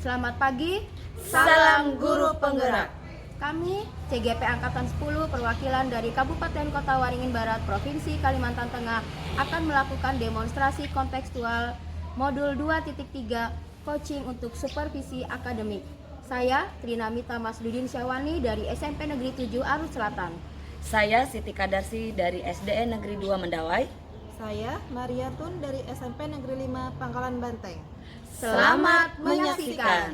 Selamat pagi. Salam Guru Penggerak. Kami CGP Angkatan 10 perwakilan dari Kabupaten Kota Waringin Barat, Provinsi Kalimantan Tengah akan melakukan demonstrasi kontekstual modul 2.3 coaching untuk supervisi akademik. Saya Trinamita Masdudin Syawani dari SMP Negeri 7 Arus Selatan. Saya Siti Kadarsi dari SDN Negeri 2 Mendawai. Saya Mariatun dari SMP Negeri 5 Pangkalan Banteng. Selamat menyaksikan.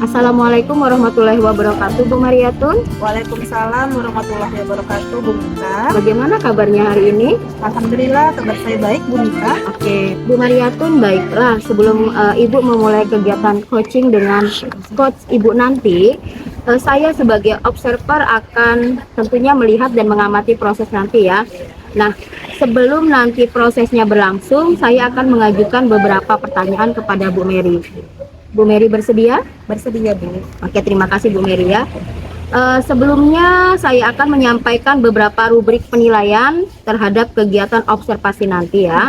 Assalamualaikum warahmatullahi wabarakatuh, Bu Mariatun. Waalaikumsalam warahmatullahi wabarakatuh, Bu Mita. Bagaimana kabarnya hari ini? Alhamdulillah, kabar saya baik, Bu Mita. Oke, Bu Mariatun, baiklah. Sebelum Ibu memulai kegiatan coaching dengan coach Ibu nanti, saya sebagai observer akan tentunya melihat dan mengamati proses nanti ya. Nah, sebelum nanti prosesnya berlangsung, saya akan mengajukan beberapa pertanyaan kepada Bu Mary. Bu Mary bersedia? Bersedia, Bu. Oke, terima kasih Bu Mary ya. Sebelumnya saya akan menyampaikan beberapa rubrik penilaian terhadap kegiatan observasi nanti ya.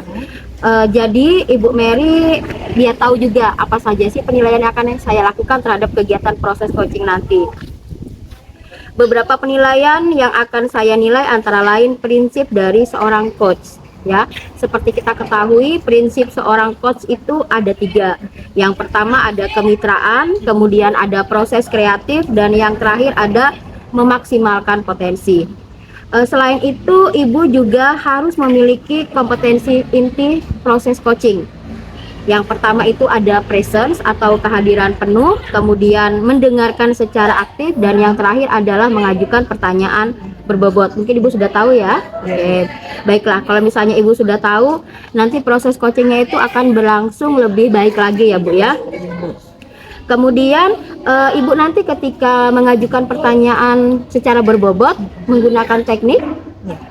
Jadi Ibu Mary dia tahu juga apa saja sih penilaian yang akan saya lakukan terhadap kegiatan proses coaching nanti. Beberapa penilaian yang akan saya nilai antara lain prinsip dari seorang coach. Ya, seperti kita ketahui prinsip seorang coach itu ada 3. Yang pertama ada kemitraan, kemudian ada proses kreatif, dan yang terakhir ada memaksimalkan potensi. Selain itu, Ibu juga harus memiliki kompetensi inti proses coaching. Yang pertama itu ada presence atau kehadiran penuh, kemudian mendengarkan secara aktif, dan yang terakhir adalah mengajukan pertanyaan berbobot. Mungkin Ibu sudah tahu ya. Oke. Baiklah, kalau misalnya Ibu sudah tahu, nanti proses coachingnya itu akan berlangsung lebih baik lagi ya Bu ya. Kemudian Ibu nanti ketika mengajukan pertanyaan secara berbobot menggunakan teknik.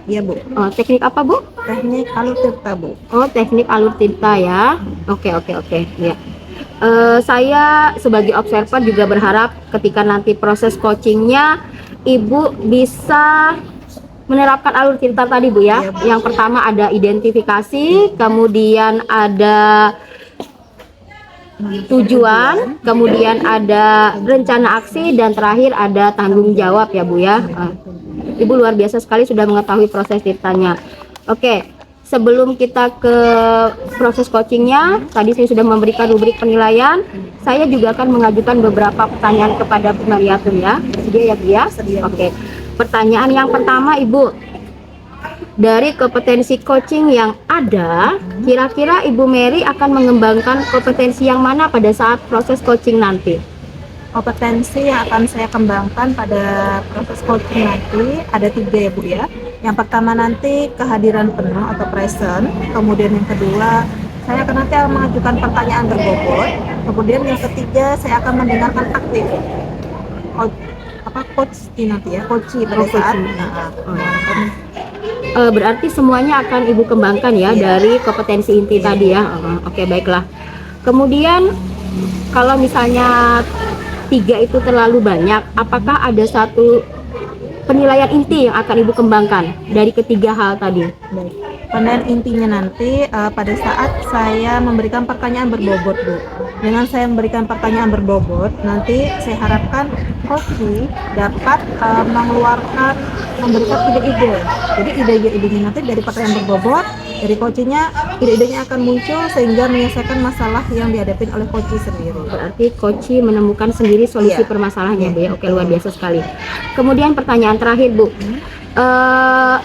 Iya, Bu. Teknik apa Bu? Teknik alur tirta, Bu. Oh, teknik alur tinta ya. Oke. Ya. Saya sebagai observer juga berharap ketika nanti proses coachingnya Ibu bisa menerapkan alur tinta tadi Bu ya. Iya, Bu. Yang pertama ada identifikasi, kemudian ada tujuan, kemudian ada rencana aksi, dan terakhir ada tanggung jawab ya Bu ya. Ibu luar biasa sekali sudah mengetahui proses tintanya. Oke, sebelum kita ke proses coachingnya, tadi saya sudah memberikan rubrik penilaian. Saya juga akan mengajukan beberapa pertanyaan kepada Bu Mariatun ya. Sedia ya Bu ya? Oke. Pertanyaan yang pertama Ibu, dari kompetensi coaching yang ada, kira-kira Ibu Mary akan mengembangkan kompetensi yang mana pada saat proses coaching nanti? Kompetensi yang akan saya kembangkan pada proses coaching nanti ada 3 ya, Bu ya. Yang pertama nanti kehadiran penuh atau present. Kemudian yang kedua, saya akan nanti mengajukan pertanyaan berbobot. Kemudian yang ketiga, saya akan mendengarkan aktif. Coach nanti ya, coaching pada saat. Berarti semuanya akan Ibu kembangkan ya dari kompetensi inti tadi ya. Oke, baiklah. Kemudian kalau misalnya 3 itu terlalu banyak, apakah ada satu penilaian inti yang akan Ibu kembangkan dari ketiga hal tadi? Baik. Penilaian intinya nanti pada saat saya memberikan pertanyaan berbobot, Bu. Dengan saya memberikan pertanyaan berbobot, nanti saya harapkan coach dapat memberikan ide-ide. Jadi ide-idenya nanti dari pertanyaan berbobot, dari coachnya ide-idenya akan muncul sehingga menyelesaikan masalah yang dihadapi oleh coach sendiri. Berarti coach menemukan sendiri solusi permasalahannya Bu ya. Oke, luar biasa sekali. Kemudian pertanyaan terakhir Bu,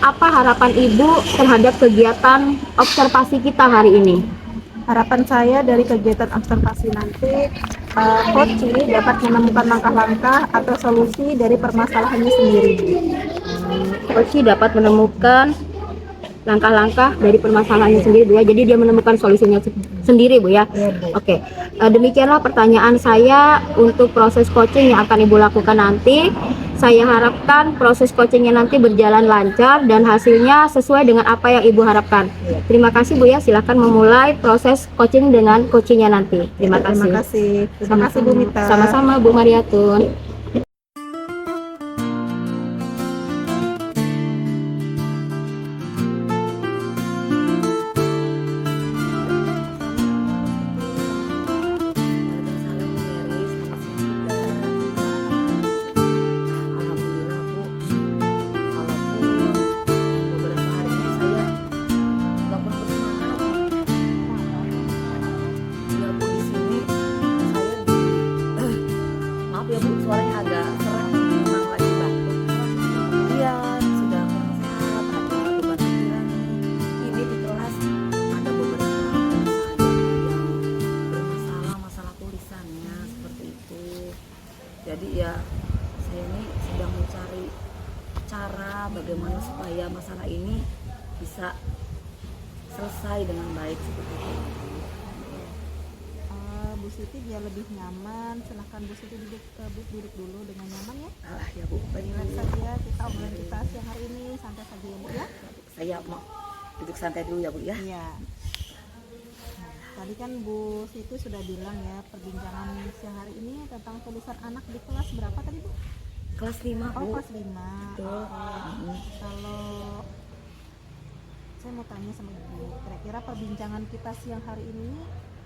apa harapan Ibu terhadap kegiatan observasi kita hari ini? Harapan saya dari kegiatan observasi nanti, coach dapat menemukan langkah-langkah atau solusi dari permasalahannya sendiri. Coach dapat menemukan langkah-langkah dari permasalahannya sendiri Bu ya. Jadi dia menemukan solusinya sendiri Bu ya. Iya, Bu. Oke. Demikianlah pertanyaan saya untuk proses coaching yang akan Ibu lakukan nanti. Saya harapkan proses coachingnya nanti berjalan lancar dan hasilnya sesuai dengan apa yang Ibu harapkan. Terima kasih Bu ya. Silakan memulai proses coaching dengan coachingnya nanti. Terima kasih. Terima kasih Bu Mita. Sama-sama Bu Mariatun. Jadi ya saya ini sedang mencari cara bagaimana supaya masalah ini bisa selesai dengan baik seperti itu. Bu Siti biar lebih nyaman, silahkan Bu Siti duduk dulu dengan nyaman ya. Alah ya Bu, Relax saja, kita obrolan kita siang hari ini, santai saja ya Bu ya. saya mau duduk santai dulu ya Bu ya. Iya. Nah, tadi kan Bu Siti sudah bilang ya, perbincangan siang hari ini tentang tulisan anak di kelas berapa tadi Bu? Kelas 5 Oh, Bu. kelas 5. Betul. Kalau saya mau tanya sama Ibu, kira-kira perbincangan kita siang hari ini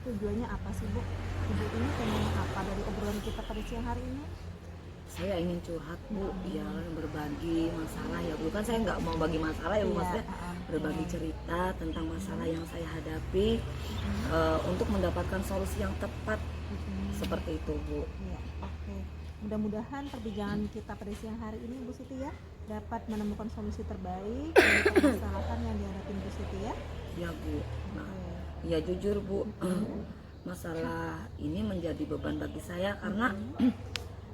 tujuannya apa sih Bu? Ibu ini pengen apa dari obrolan kita pada siang hari ini? Saya ingin curhat Bu, ya berbagi masalah ya Bu. Kan saya nggak mau bagi masalah ya Bu, Iya, maksudnya berbagi cerita tentang masalah yang saya hadapi untuk mendapatkan solusi yang tepat seperti itu Bu. Iya, oke. Mudah-mudahan perbincangan kita pada siang hari ini Bu Siti ya dapat menemukan solusi terbaik dari permasalahan yang dihadapi Bu Siti ya. Ya Bu. Nah, ya jujur Bu, masalah ini menjadi beban bagi saya karena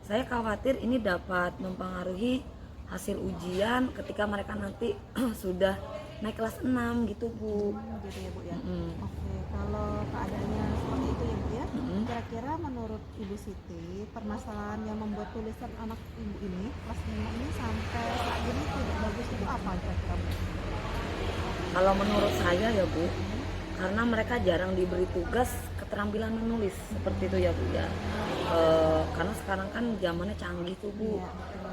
saya khawatir ini dapat mempengaruhi hasil ujian ketika mereka nanti sudah naik kelas 6 gitu Bu. Gitu ya Bu ya. Oke, kalau keadaannya seperti itu ya Bu ya. Kira-kira menurut Ibu Siti, permasalahan yang membuat tulisan anak Ibu ini kelas 5 ini sampai saat ini tidak bagus itu apa kira-kira Bu? Kalau menurut saya ya Bu, karena mereka jarang diberi tugas keterampilan menulis seperti itu ya Bu ya. Karena sekarang kan zamannya canggih tuh Bu,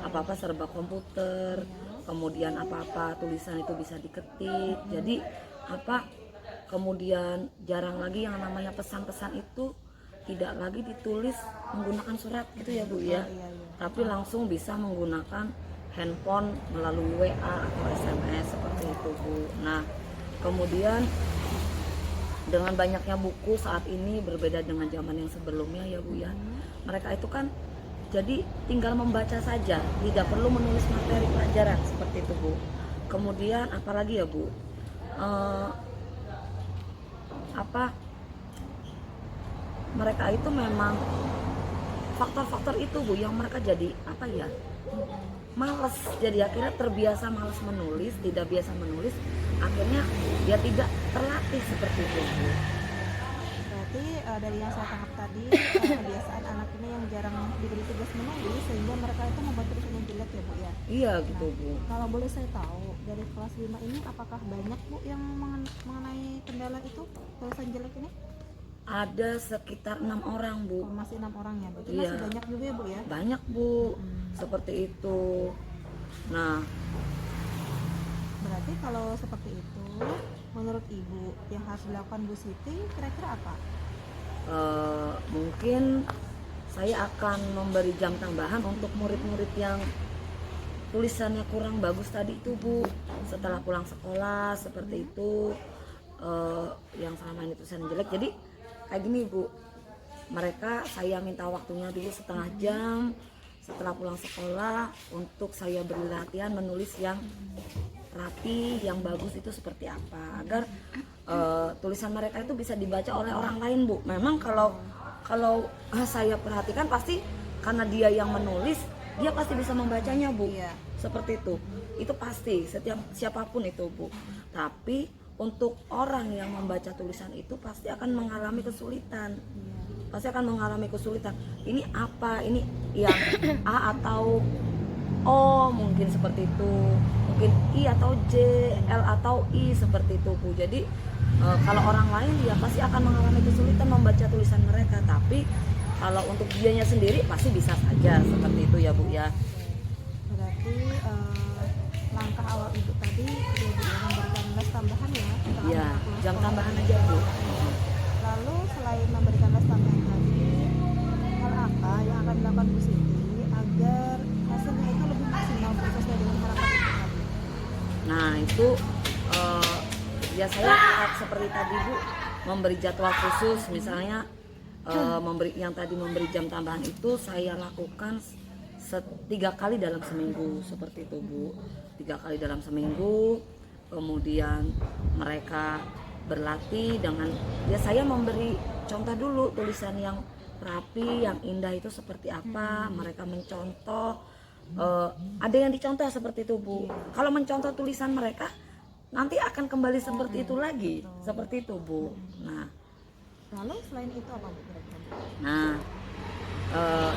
apa-apa serba komputer, kemudian apa-apa tulisan itu bisa diketik, jadi kemudian jarang lagi yang namanya pesan-pesan itu tidak lagi ditulis menggunakan surat gitu ya Bu ya, tapi langsung bisa menggunakan handphone melalui WA atau SMS seperti itu Bu. Nah kemudian dengan banyaknya buku saat ini berbeda dengan zaman yang sebelumnya ya Bu ya, mereka itu kan jadi tinggal membaca saja, tidak perlu menulis materi pelajaran seperti itu Bu. Kemudian apalagi ya Bu, mereka itu memang faktor-faktor itu Bu yang mereka jadi malas, jadi akhirnya terbiasa malas menulis, tidak biasa menulis, akhirnya dia tidak terlatih seperti itu Bu. Berarti dari yang saya tangkap tadi kebiasaan anak ini yang jarang diberi tugas menulis sehingga mereka itu membuat tulisan yang jelek ya Bu ya. Iya gitu Bu. Kalau boleh saya tahu dari kelas 5 ini apakah banyak Bu yang mengenai kendala itu tulisan jelek ini? Ada sekitar 6 orang Bu. Oh, masih 6 orang ya, berarti Iya. masih banyak juga ya Bu ya? Banyak Bu, seperti itu. Nah, berarti kalau seperti itu, menurut Ibu yang harus dilakukan Bu Siti kira-kira apa? mungkin saya akan memberi jam tambahan untuk murid-murid yang tulisannya kurang bagus tadi itu Bu. Setelah pulang sekolah seperti itu, yang selama ini tulisannya jelek. Jadi kayak gini Bu, mereka saya minta waktunya dulu setengah jam setelah pulang sekolah untuk saya beri latihan menulis yang rapi, yang bagus itu seperti apa, agar tulisan mereka itu bisa dibaca oleh orang lain Bu. Memang kalau saya perhatikan pasti karena dia yang menulis, dia pasti bisa membacanya Bu. Iya. Seperti itu pasti, setiap siapapun itu Bu. Tapi untuk orang yang membaca tulisan itu pasti akan mengalami kesulitan. Pasti akan mengalami kesulitan. Ini apa? Ini yang A atau O mungkin seperti itu. Mungkin I atau J, L atau I seperti itu Bu. Jadi kalau orang lain dia pasti akan mengalami kesulitan membaca tulisan mereka. Tapi kalau untuk dianya sendiri pasti bisa saja seperti itu ya Bu ya. Berarti langkah awal Ibu tadi itu memberikan les tambahan ya? untuk Iya, anak kelas jam sekolah. tambahan aja Bu. Lalu selain memberikan les tambahan tadi, hal apa yang akan dilakukan Bu Siti agar hasilnya itu lebih maksimal sesuai dengan harapan Ibu tadi? Nah itu ya saya seperti tadi Bu, memberi jadwal khusus, misalnya memberi jam tambahan itu saya lakukan 3 kali dalam seminggu seperti itu Bu. 3 kali dalam seminggu, kemudian mereka berlatih dengan ya saya memberi contoh dulu tulisan yang rapi, yang indah itu seperti apa, mereka mencontoh. Ada yang dicontoh seperti itu, Bu. Kalau mencontoh tulisan mereka, nanti akan kembali seperti itu lagi, seperti itu, Bu. Lalu selain itu apa Bu kira-kira? Nah,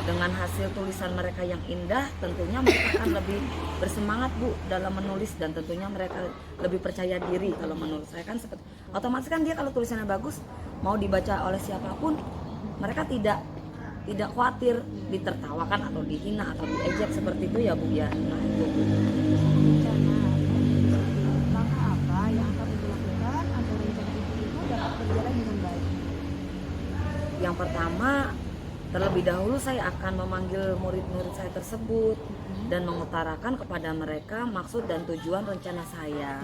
dengan hasil tulisan mereka yang indah, tentunya mereka akan lebih bersemangat, Bu, dalam menulis, dan tentunya mereka lebih percaya diri. Kalau menurut saya kan seperti otomatis kan dia kalau tulisannya bagus, mau dibaca oleh siapapun, mereka tidak khawatir ditertawakan atau dihina atau diejek seperti itu ya, Bu ya. Nah, itu, Bu. Rencana langkah apa yang akan Ibu lakukan agar rencana Ibu itu dapat berjalan dengan baik? Yang pertama, terlebih dahulu saya akan memanggil murid-murid saya tersebut dan mengutarakan kepada mereka maksud dan tujuan rencana saya.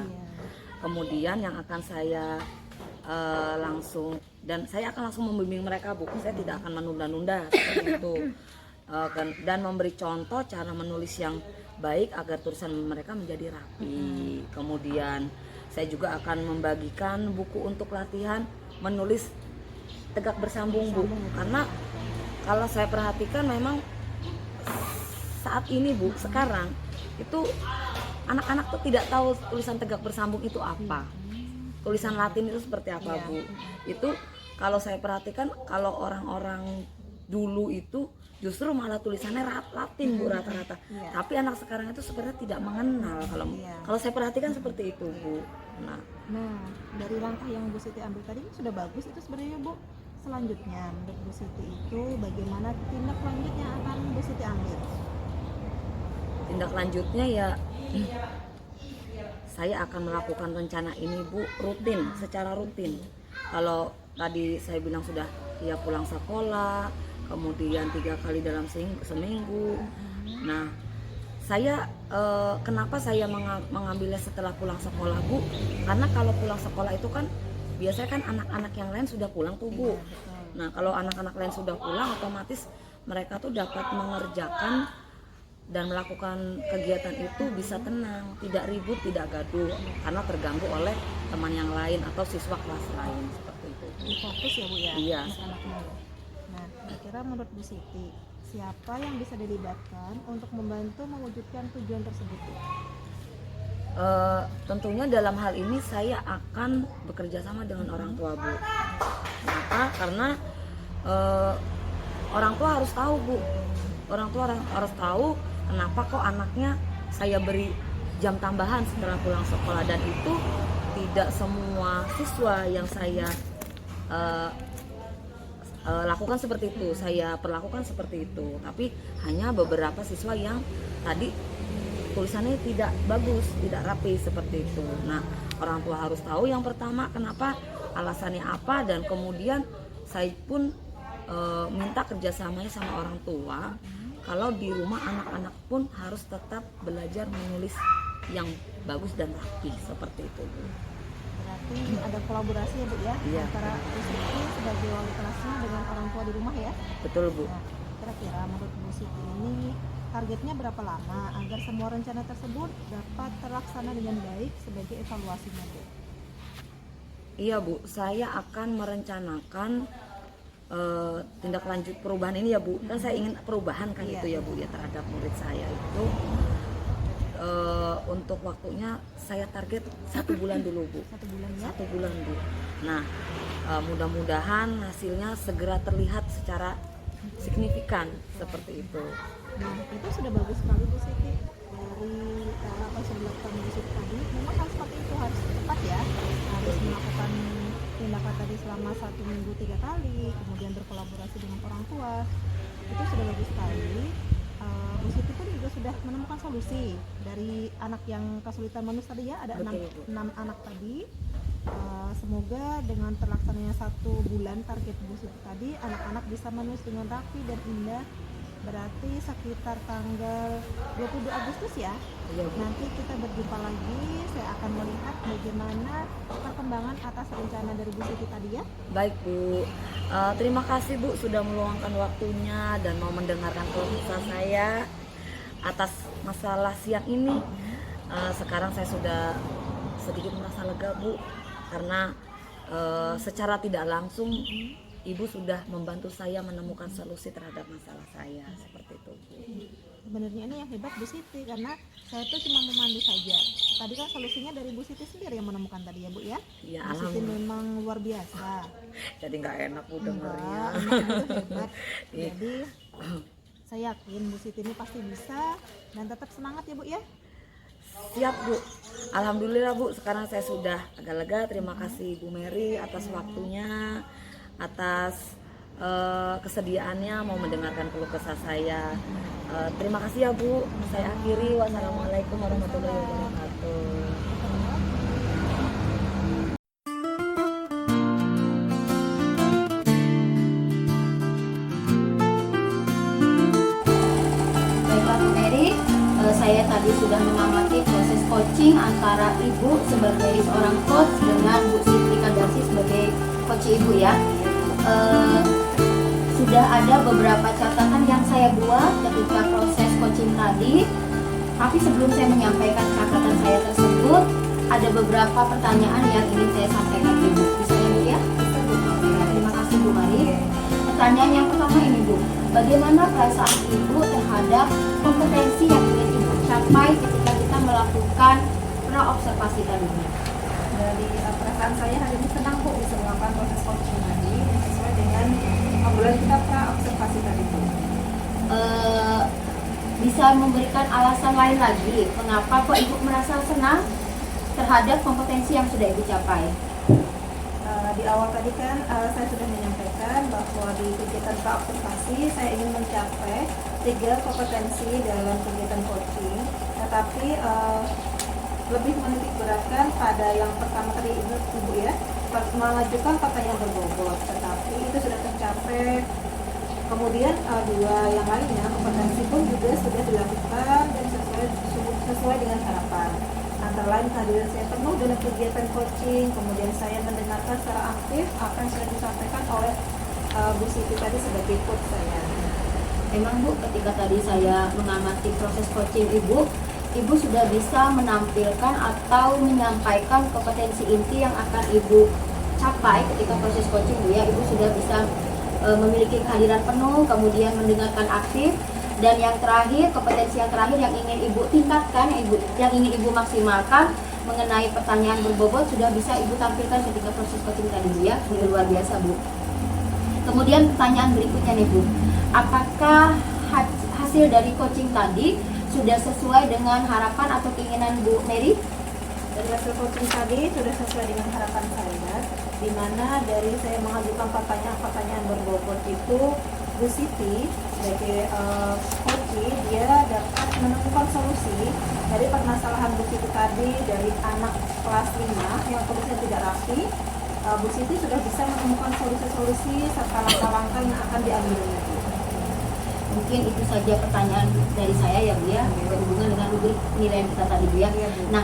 Kemudian yang akan saya saya akan langsung membimbing mereka, Bu. Saya tidak akan menunda-nunda seperti itu. Dan memberi contoh cara menulis yang baik agar tulisan mereka menjadi rapi. Kemudian saya juga akan membagikan buku untuk latihan menulis tegak bersambung, Bu. Karena kalau saya perhatikan memang saat ini, Bu, sekarang itu anak-anak tuh tidak tahu tulisan tegak bersambung itu apa. Tulisan Latin itu seperti apa, Bu. Itu kalau saya perhatikan, kalau orang-orang dulu itu justru malah tulisannya Latin, Bu, rata-rata. Tapi anak sekarang itu sebenarnya tidak mengenal. Kalau saya perhatikan seperti itu, Bu. Nah, dari langkah yang Bu Siti ambil tadi sudah bagus itu sebenarnya, Bu. Selanjutnya menurut Bu Siti itu bagaimana tindak lanjut yang akan Bu Siti ambil? tindak lanjutnya ya saya akan melakukan rencana ini, Bu, secara rutin. Kalau tadi saya bilang sudah dia pulang sekolah, kemudian 3 kali dalam seminggu. Nah, saya kenapa saya mengambilnya setelah pulang sekolah, Bu? Karena kalau pulang sekolah itu kan biasanya kan anak-anak yang lain sudah pulang tuh, Bu. Nah, kalau anak-anak lain sudah pulang, otomatis mereka tuh dapat mengerjakan dan melakukan kegiatan itu bisa tenang, tidak ribut, tidak gaduh, karena terganggu oleh teman yang lain atau siswa kelas lain seperti itu. Fokus ya, Bu ya? Iya. Anak-anaknya. Nah, kira-kira menurut Bu Siti, siapa yang bisa dilibatkan untuk membantu mewujudkan tujuan tersebut, Bu? Tentunya dalam hal ini saya akan bekerja sama dengan orang tua, Bu. Kenapa? Karena orang tua harus tahu, Bu. Orang tua harus tahu kenapa kok anaknya saya beri jam tambahan setelah pulang sekolah, dan itu tidak semua siswa yang saya lakukan seperti itu, saya perlakukan seperti itu, tapi hanya beberapa siswa yang tadi tulisannya tidak bagus, tidak rapi seperti itu. Nah, orang tua harus tahu yang pertama kenapa, alasannya apa, dan kemudian saya pun minta kerjasamanya sama orang tua. Kalau di rumah anak-anak pun harus tetap belajar menulis yang bagus dan rapi seperti itu, Bu. Berarti ada kolaborasi ya, Bu ya, Iya. antara Bu Siti sebagai wali kelasnya dengan orang tua di rumah ya. Betul, Bu. Nah, kira-kira menurut Bu Siti ini targetnya berapa lama agar semua rencana tersebut dapat terlaksana dengan baik sebagai evaluasinya, Bu? Iya, Bu, saya akan merencanakan tindak lanjut perubahan ini ya, Bu. Kan saya ingin perubahan kan, Iya. itu ya, Bu, ya, terhadap murid saya itu. Untuk waktunya saya target 1 bulan dulu, Bu. 1 bulan ya. 1 bulan, Bu. Nah, mudah-mudahan hasilnya segera terlihat secara signifikan seperti itu. Nah, itu sudah bagus sekali Bu Siti. Dari apa yang sudah dilakukan Bu Siti tadi, memang hal seperti itu harus tepat ya. Harus melakukan tindakan tadi selama 1 minggu 3 kali, kemudian berkolaborasi dengan orang tua. Itu sudah bagus sekali. Bu Siti pun juga sudah menemukan solusi dari anak yang kesulitan menulis tadi ya, ada Betul, Bu. 6 anak tadi. Semoga dengan terlaksananya 1 bulan target Bu Siti tadi, anak-anak bisa menulis dengan rapi dan indah. Berarti sekitar tanggal 22 Agustus ya. Iya, Bu. Nanti kita berjumpa lagi. Saya akan melihat bagaimana perkembangan atas rencana dari Bu Siti tadi ya. Baik, Bu. Terima kasih, Bu, sudah meluangkan waktunya dan mau mendengarkan keluh kesah saya atas masalah siang ini. Sekarang saya sudah sedikit merasa lega, Bu, karena secara tidak langsung Ibu sudah membantu saya menemukan solusi terhadap masalah saya seperti itu. Sebenarnya ini yang hebat Bu Siti, karena saya tuh cuma memandu saja. Tadi kan solusinya dari Bu Siti sendiri yang menemukan tadi ya Bu ya. Ya, Bu Siti alhamdulillah. memang luar biasa. Jadi nggak enak Bu dengernya. Enggak, emang itu hebat. Iya. Jadi saya yakin Bu Siti ini pasti bisa, dan tetap semangat ya Bu ya. Siap Bu. Alhamdulillah Bu, sekarang saya sudah agak lega. Terima kasih Bu Mary atas waktunya, atas kesediaannya mau mendengarkan keluh kesah saya. Terima kasih ya Bu. Saya akhiri. Wassalamualaikum warahmatullahi wabarakatuh. Baiklah Bu Mary, saya tadi sudah mengamati proses coaching antara Ibu sebagai seorang coach dengan Bu Siti Kadarsi sebagai coach Ibu ya. Sudah ada beberapa catatan yang saya buat ketika proses coaching tadi. Tapi sebelum saya menyampaikan catatan saya tersebut, ada beberapa pertanyaan yang ingin saya sampaikan ke Ibu. Bisa ya Bu ya? Bisa Bu. Ya, terima kasih Bu Mari. Pertanyaan yang pertama ini Bu, bagaimana perasaan Ibu terhadap kompetensi yang ingin Ibu capai ketika kita melakukan pra-observasi tadi? Dari perasaan saya hari ini senang Bu bisa melakukan proses coaching tadi sesuai dengan obrolan kita pra-observasi tadi Bu. Bisa memberikan alasan lain lagi mengapa kok Ibu merasa senang terhadap kompetensi yang sudah Ibu capai? Di awal tadi kan saya sudah menyampaikan bahwa di kegiatan pra-observasi saya ingin mencapai 3 kompetensi dalam kegiatan coaching, tetapi lebih menitik beratkan pada yang pertama tadi Ibu ya, mengajukan pertanyaan berbobot, tetapi itu sudah tercapai. Kemudian 2 yang lainnya, kompetensi pun juga sudah dilakukan dan sesuai dengan harapan. Antara lain kehadiran saya penuh dalam kegiatan coaching, kemudian saya mendengarkan secara aktif apa yang sudah disampaikan oleh Bu Siti tadi sebagai coach saya. Memang Bu, ketika tadi saya mengamati proses coaching Ibu sudah bisa menampilkan atau menyampaikan kompetensi inti yang akan Ibu capai ketika proses coaching Bu ya. Ibu sudah bisa memiliki kehadiran penuh, kemudian mendengarkan aktif, dan yang terakhir, kompetensi yang terakhir yang ingin Ibu tingkatkan, yang ingin Ibu maksimalkan mengenai pertanyaan berbobot sudah bisa Ibu tampilkan ketika proses coaching tadi Bu ya. Ini luar biasa Bu. Kemudian pertanyaan berikutnya nih Bu, apakah hasil dari coaching tadi sudah sesuai dengan harapan atau keinginan Bu Mary? Dari hasil coaching tadi sudah sesuai dengan harapan saya, di mana dari saya mengajukan pertanyaan berbobot itu Bu Siti sebagai coach dia dapat menemukan solusi dari permasalahan Bu Siti tadi, dari anak kelas 5 yang tulisnya tidak rapi. Bu Siti sudah bisa menemukan solusi-solusi serta langkah-langkah yang akan diambilnya. Mungkin itu saja pertanyaan dari saya ya Bu ya, berhubungan dengan rubrik penilaian kita tadi Bu ya. Nah,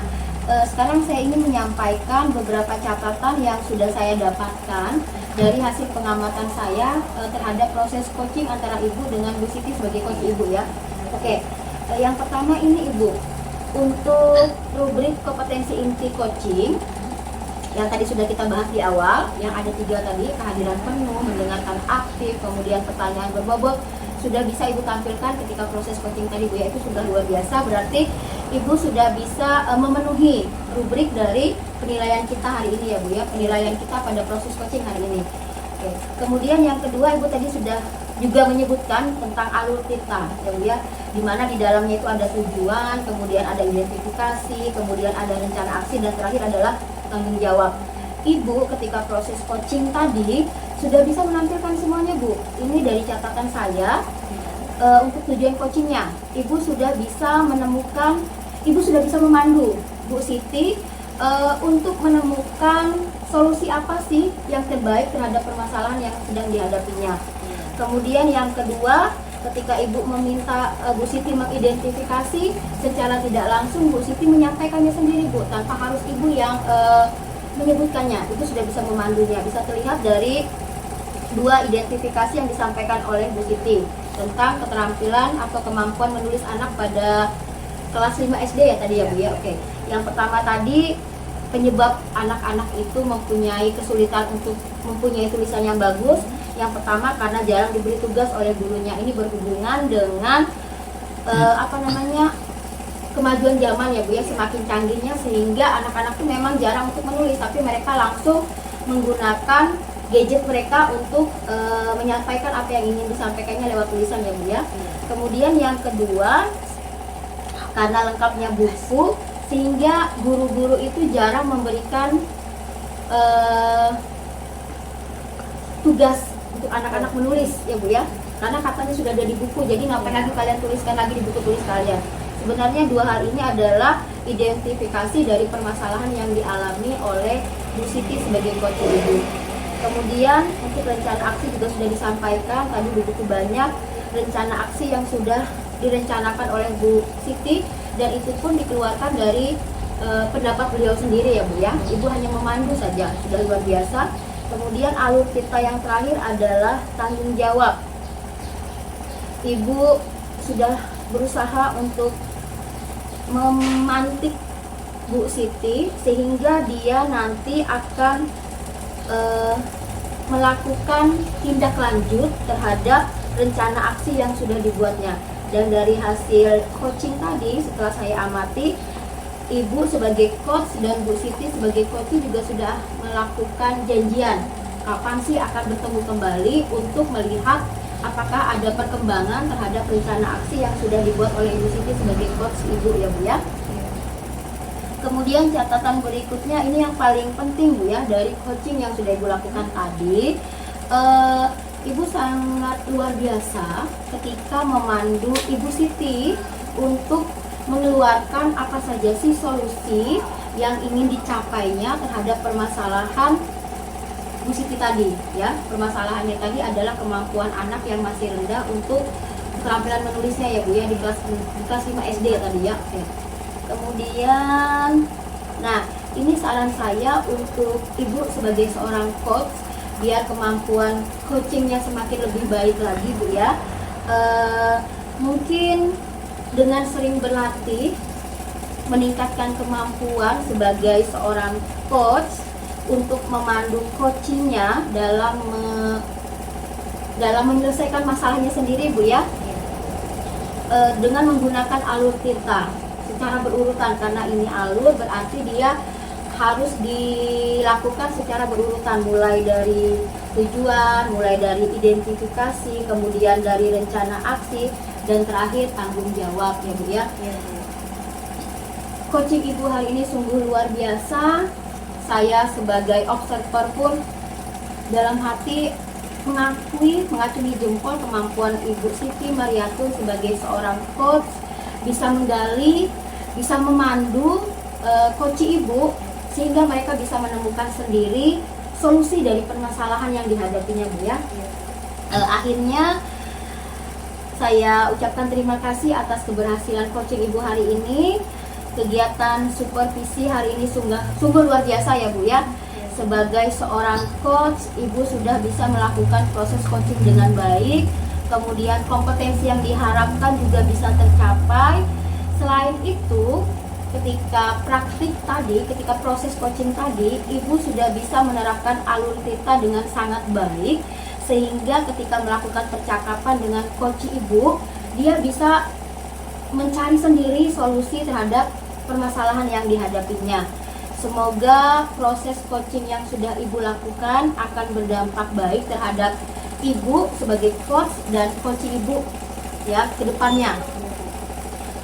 sekarang saya ingin menyampaikan beberapa catatan yang sudah saya dapatkan dari hasil pengamatan saya terhadap proses coaching antara Ibu dengan Bu Siti sebagai coach Ibu ya. Oke, yang pertama ini Ibu, untuk rubrik kompetensi inti coaching yang tadi sudah kita bahas di awal, yang ada 3 tadi, kehadiran penuh, mendengarkan aktif, kemudian pertanyaan berbobot, sudah bisa Ibu tampilkan ketika proses coaching tadi Bu ya. Itu sudah luar biasa, berarti Ibu sudah bisa memenuhi rubrik dari penilaian kita hari ini ya Bu ya, penilaian kita pada proses coaching hari ini. Oke. Kemudian yang kedua, Ibu tadi sudah juga menyebutkan tentang alur kita ya Bu ya, dimana di dalamnya itu ada tujuan, kemudian ada identifikasi, kemudian ada rencana aksi, dan terakhir adalah tanggung jawab. Ibu ketika proses coaching tadi sudah bisa menampilkan semuanya Bu. Ini dari catatan saya. Untuk tujuan coachingnya, Ibu sudah bisa menemukan, Ibu sudah bisa memandu Bu Siti untuk menemukan solusi apa sih yang terbaik terhadap permasalahan yang sedang dihadapinya. Kemudian yang kedua, ketika Ibu meminta Bu Siti mengidentifikasi, secara tidak langsung Bu Siti menyampaikannya sendiri Bu, tanpa harus Ibu yang menyebutkannya. Itu sudah bisa memandunya. Bisa terlihat dari 2 identifikasi yang disampaikan oleh Bu Siti tentang keterampilan atau kemampuan menulis anak pada kelas 5 SD ya tadi ya Bu ya. Oke. Yang pertama tadi, penyebab anak-anak itu mempunyai kesulitan untuk mempunyai tulisan yang bagus. Yang pertama karena jarang diberi tugas oleh gurunya. Ini berhubungan dengan kemajuan zaman ya Bu ya, semakin canggihnya sehingga anak-anak itu memang jarang untuk menulis, tapi mereka langsung menggunakan gadget mereka untuk menyampaikan apa yang ingin disampaikannya lewat tulisan ya Bu ya. Kemudian yang kedua, karena lengkapnya buku sehingga guru-guru itu jarang memberikan tugas untuk anak-anak menulis ya Bu ya, karena katanya sudah ada di buku, jadi ngapain lagi kalian tuliskan lagi di buku tulis kalian. Sebenarnya dua hal ini adalah identifikasi dari permasalahan yang dialami oleh Bu Siti sebagai coach ibu. Kemudian untuk rencana aksi juga sudah disampaikan tadi di buku banyak rencana aksi yang sudah direncanakan oleh Bu Siti, dan itu pun dikeluarkan dari pendapat beliau sendiri ya Bu ya. Ibu hanya memandu saja, sudah luar biasa. Kemudian alur kita yang terakhir adalah tanggung jawab. Ibu sudah berusaha untuk memantik Bu Siti sehingga dia nanti akan melakukan tindak lanjut terhadap rencana aksi yang sudah dibuatnya. Dan dari hasil coaching tadi, setelah saya amati, Ibu sebagai coach dan Bu Siti sebagai coach juga sudah melakukan janjian kapan sih akan bertemu kembali untuk melihat apakah ada perkembangan terhadap rencana aksi yang sudah dibuat oleh Ibu Siti sebagai coach Ibu ya Bu ya. Kemudian catatan berikutnya ini yang paling penting Bu ya, dari coaching yang sudah Ibu lakukan tadi, Ibu sangat luar biasa ketika memandu Ibu Siti untuk mengeluarkan apa saja sih solusi yang ingin dicapainya terhadap permasalahan Bu Siti tadi ya. Permasalahannya tadi adalah kemampuan anak yang masih rendah untuk keterampilan menulisnya ya Bu ya, di kelas 5 SD ya tadi ya. Oke. Kemudian, nah ini saran saya untuk Ibu sebagai seorang coach biar kemampuan coachingnya semakin lebih baik lagi Bu ya. Mungkin dengan sering berlatih, meningkatkan kemampuan sebagai seorang coach untuk memandu coachingnya dalam menyelesaikan masalahnya sendiri Bu ya, dengan menggunakan alur cerita secara berurutan, karena ini alur berarti dia harus dilakukan secara berurutan, mulai dari tujuan, mulai dari identifikasi, kemudian dari rencana aksi, dan terakhir tanggung jawab ya Bu ya. Coaching Ibu hari ini sungguh luar biasa. Saya sebagai observer pun dalam hati mengacungi jempol kemampuan Ibu Siti Mariatun sebagai seorang coach, bisa menggali, bisa memandu coach Ibu sehingga mereka bisa menemukan sendiri solusi dari permasalahan yang dihadapinya Bu ya. Akhirnya saya ucapkan terima kasih atas keberhasilan coaching Ibu hari ini. Kegiatan supervisi hari ini sungguh luar biasa ya Bu ya. Sebagai seorang coach, Ibu sudah bisa melakukan proses coaching dengan baik. Kemudian kompetensi yang diharapkan juga bisa tercapai. Selain itu, ketika praktik tadi, ketika proses coaching tadi, Ibu sudah bisa menerapkan alur cerita dengan sangat baik, sehingga ketika melakukan percakapan dengan coach Ibu, dia bisa mencari sendiri solusi terhadap permasalahan yang dihadapinya. Semoga proses coaching yang sudah Ibu lakukan akan berdampak baik terhadap Ibu sebagai coach dan coach Ibu ya ke depannya.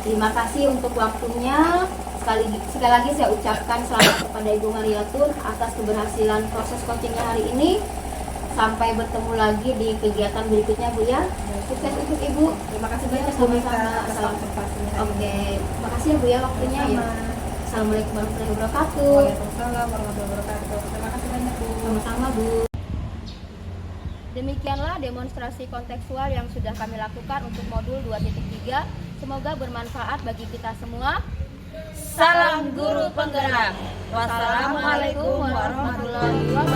Terima kasih untuk waktunya. Sekali lagi saya ucapkan selamat kepada Ibu Mariatun atas keberhasilan proses coachingnya hari ini. Sampai bertemu lagi di kegiatan berikutnya Bu ya. Sukses untuk Ibu. Terima kasih banyak sama-sama. Oke, terima kasih ya Bu ya waktunya ya. Assalamualaikum warahmatullahi wabarakatuh. Waalaikumsalam warahmatullahi wabarakatuh. Terima kasih banyak Bu. Sama-sama Bu. Demikianlah demonstrasi kontekstual yang sudah kami lakukan untuk modul 2.3. Semoga bermanfaat bagi kita semua. Salam guru penggerak. Wassalamualaikum warahmatullahi wabarakatuh.